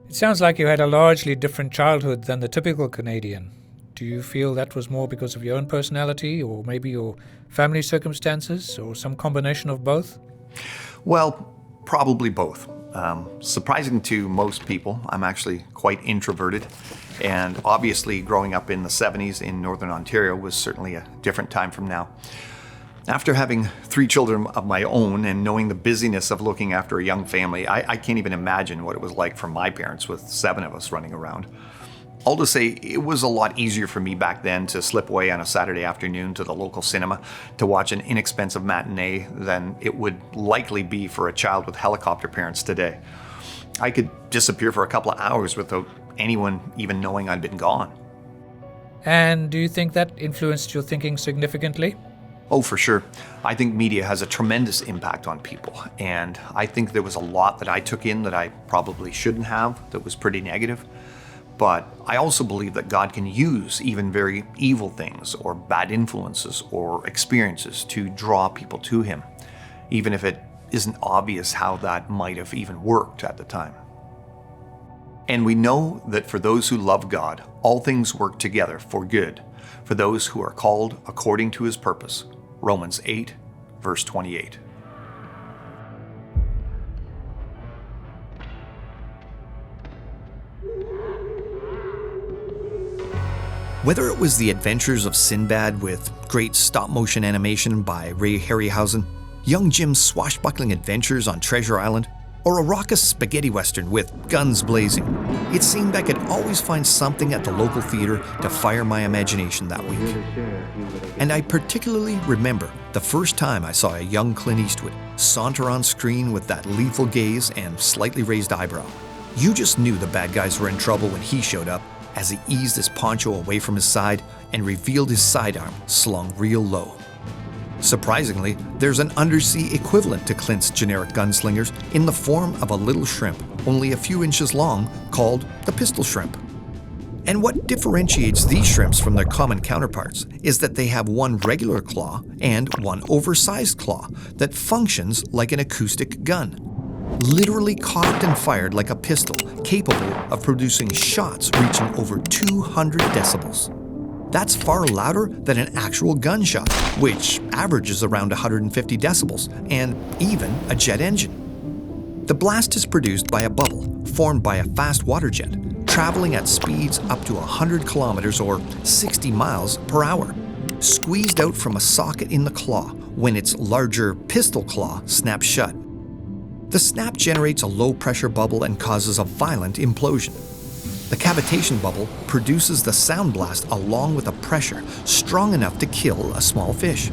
It sounds like you had a largely different childhood than the typical Canadian. Do you feel that was more because of your own personality, or maybe your family circumstances, or some combination of both? Well, probably both. Surprising to most people, I'm actually quite introverted. And obviously, growing up in the 70s in Northern Ontario was certainly a different time from now. After having 3 children of my own and knowing the busyness of looking after a young family, I can't even imagine what it was like for my parents with 7 of us running around. All to say, it was a lot easier for me back then to slip away on a Saturday afternoon to the local cinema to watch an inexpensive matinee than it would likely be for a child with helicopter parents today. I could disappear for a couple of hours without anyone even knowing I'd been gone. And do you think that influenced your thinking significantly? Oh, for sure. I think media has a tremendous impact on people, and I think there was a lot that I took in that I probably shouldn't have that was pretty negative. But I also believe that God can use even very evil things or bad influences or experiences to draw people to Him, even if it isn't obvious how that might have even worked at the time. And we know that for those who love God, all things work together for good, for those who are called according to His purpose. Romans 8, verse 28. Whether it was the adventures of Sinbad with great stop-motion animation by Ray Harryhausen, young Jim's swashbuckling adventures on Treasure Island, or a raucous spaghetti western with guns blazing, it seemed I could always find something at the local theater to fire my imagination that week. And I particularly remember the first time I saw a young Clint Eastwood saunter on screen with that lethal gaze and slightly raised eyebrow. You just knew the bad guys were in trouble when he showed up, as he eased his poncho away from his side and revealed his sidearm slung real low. Surprisingly, there's an undersea equivalent to Clint's generic gunslingers in the form of a little shrimp, only a few inches long, called the pistol shrimp. And what differentiates these shrimps from their common counterparts is that they have one regular claw and one oversized claw that functions like an acoustic gun, literally cocked and fired like a pistol, capable of producing shots reaching over 200 decibels. That's far louder than an actual gunshot, which averages around 150 decibels, and even a jet engine. The blast is produced by a bubble formed by a fast water jet, traveling at speeds up to 100 kilometers or 60 miles per hour, squeezed out from a socket in the claw when its larger pistol claw snaps shut. The snap generates a low-pressure bubble and causes a violent implosion. The cavitation bubble produces the sound blast along with a pressure strong enough to kill a small fish.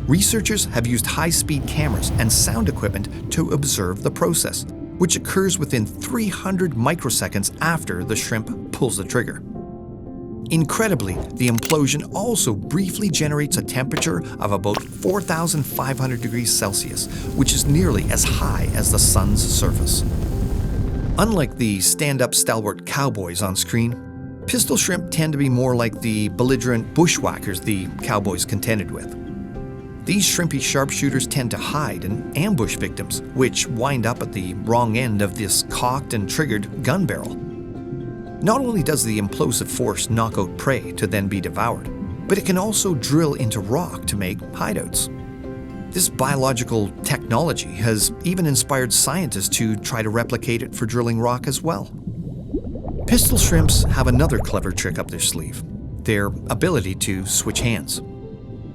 Researchers have used high-speed cameras and sound equipment to observe the process, which occurs within 300 microseconds after the shrimp pulls the trigger. Incredibly, the implosion also briefly generates a temperature of about 4,500 degrees Celsius, which is nearly as high as the sun's surface. Unlike the stand-up stalwart cowboys on screen, pistol shrimp tend to be more like the belligerent bushwhackers the cowboys contended with. These shrimpy sharpshooters tend to hide and ambush victims, which wind up at the wrong end of this cocked and triggered gun barrel. Not only does the implosive force knock out prey to then be devoured, but it can also drill into rock to make hideouts. This biological technology has even inspired scientists to try to replicate it for drilling rock as well. Pistol shrimps have another clever trick up their sleeve: their ability to switch hands.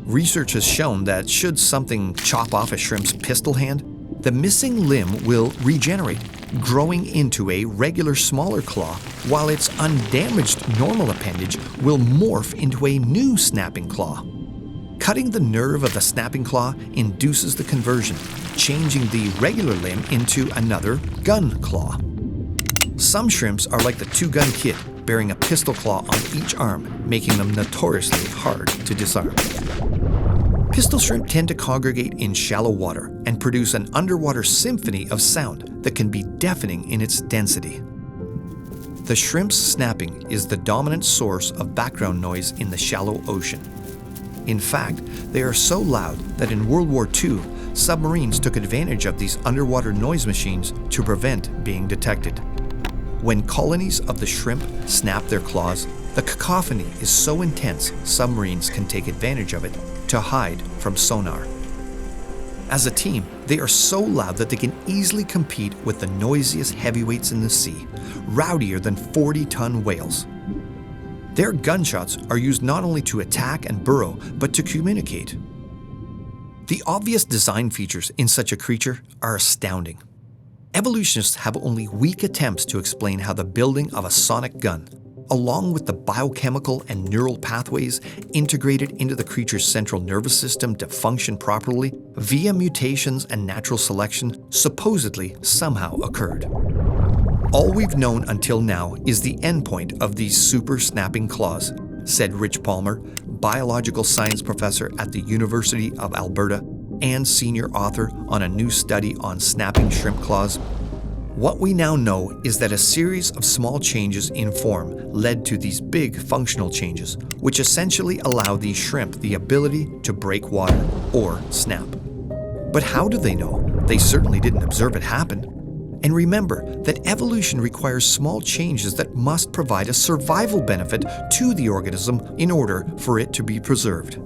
Research has shown that should something chop off a shrimp's pistol hand, the missing limb will regenerate, growing into a regular smaller claw, while its undamaged normal appendage will morph into a new snapping claw. Cutting the nerve of the snapping claw induces the conversion, changing the regular limb into another gun claw. Some shrimps are like the two-gun kid, bearing a pistol claw on each arm, making them notoriously hard to disarm. Pistol shrimp tend to congregate in shallow water and produce an underwater symphony of sound that can be deafening in its density. The shrimp's snapping is the dominant source of background noise in the shallow ocean. In fact, they are so loud that in World War II, submarines took advantage of these underwater noise machines to prevent being detected. When colonies of the shrimp snap their claws, the cacophony is so intense submarines can take advantage of it to hide from sonar. As a team, they are so loud that they can easily compete with the noisiest heavyweights in the sea, rowdier than 40-ton whales. Their gunshots are used not only to attack and burrow, but to communicate. The obvious design features in such a creature are astounding. Evolutionists have only weak attempts to explain how the building of a sonic gun, along with the biochemical and neural pathways integrated into the creature's central nervous system to function properly via mutations and natural selection, supposedly somehow occurred. All we've known until now is the endpoint of these super snapping claws, said Rich Palmer, biological science professor at the University of Alberta and senior author on a new study on snapping shrimp claws. What we now know is that a series of small changes in form led to these big functional changes, which essentially allow these shrimp the ability to break water or snap. But how do they know? They certainly didn't observe it happen. And remember that evolution requires small changes that must provide a survival benefit to the organism in order for it to be preserved.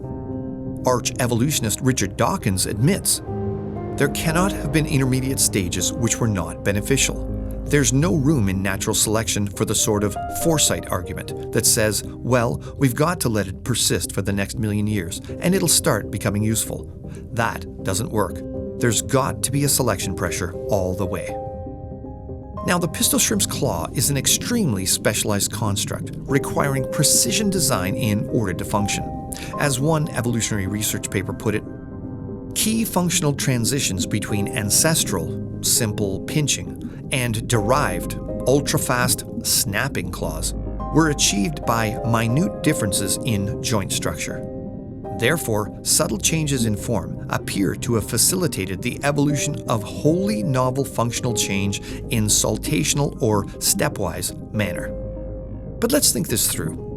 Arch evolutionist Richard Dawkins admits, there cannot have been intermediate stages which were not beneficial. There's no room in natural selection for the sort of foresight argument that says, well, we've got to let it persist for the next million years and it'll start becoming useful. That doesn't work. There's got to be a selection pressure all the way. Now, the pistol shrimp's claw is an extremely specialized construct requiring precision design in order to function. As one evolutionary research paper put it, key functional transitions between ancestral, simple pinching, and derived, ultra-fast snapping claws were achieved by minute differences in joint structure. Therefore, subtle changes in form appear to have facilitated the evolution of wholly novel functional change in saltational or stepwise manner. But let's think this through.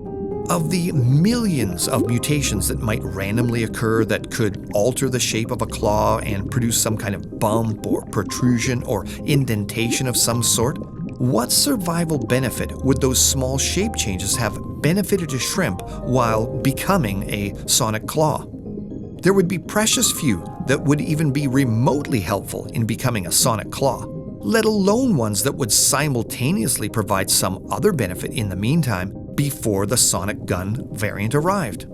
Of the millions of mutations that might randomly occur that could alter the shape of a claw and produce some kind of bump or protrusion or indentation of some sort, what survival benefit would those small shape changes have benefited a shrimp while becoming a sonic claw? There would be precious few that would even be remotely helpful in becoming a sonic claw, let alone ones that would simultaneously provide some other benefit in the meantime before the sonic gun variant arrived.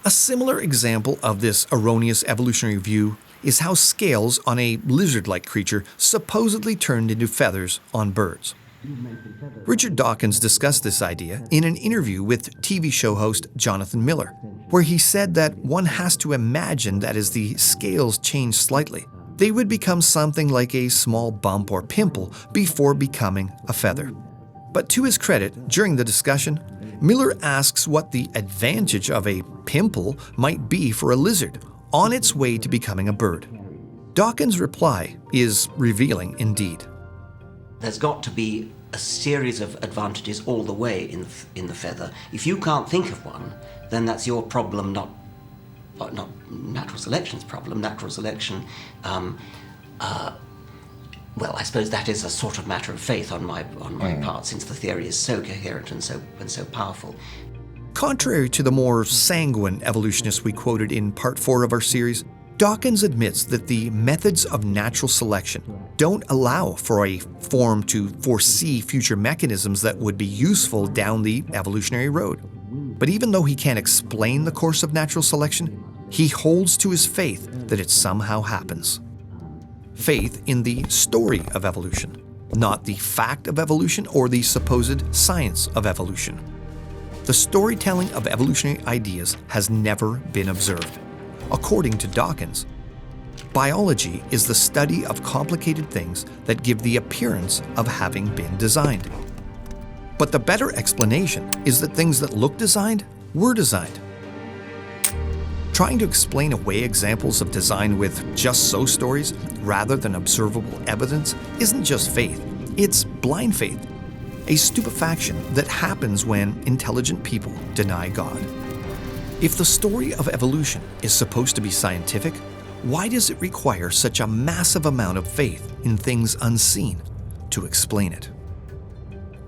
A similar example of this erroneous evolutionary view is how scales on a lizard-like creature supposedly turned into feathers on birds. Richard Dawkins discussed this idea in an interview with TV show host Jonathan Miller, where he said that one has to imagine that as the scales change slightly, they would become something like a small bump or pimple before becoming a feather. But to his credit, during the discussion, Miller asks what the advantage of a pimple might be for a lizard on its way to becoming a bird. Dawkins' reply is revealing indeed. There's got to be a series of advantages all the way in the feather. If you can't think of one, then that's your problem, not natural selection's problem. Natural selection, well, I suppose that is a sort of matter of faith on my part, since the theory is so coherent and so powerful. Contrary to the more sanguine evolutionists we quoted in Part 4 of our series, Dawkins admits that the methods of natural selection don't allow for a form to foresee future mechanisms that would be useful down the evolutionary road. But even though he can't explain the course of natural selection, he holds to his faith that it somehow happens. Faith in the story of evolution, not the fact of evolution or the supposed science of evolution. The storytelling of evolutionary ideas has never been observed. According to Dawkins, biology is the study of complicated things that give the appearance of having been designed. But the better explanation is that things that look designed were designed. Trying to explain away examples of design with just-so stories rather than observable evidence isn't just faith, it's blind faith, a stupefaction that happens when intelligent people deny God. If the story of evolution is supposed to be scientific, Why does it require such a massive amount of faith in things unseen to explain it?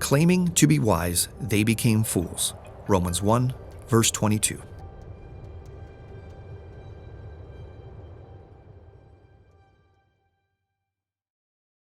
Claiming to be wise, they became fools. Romans 1, verse 22.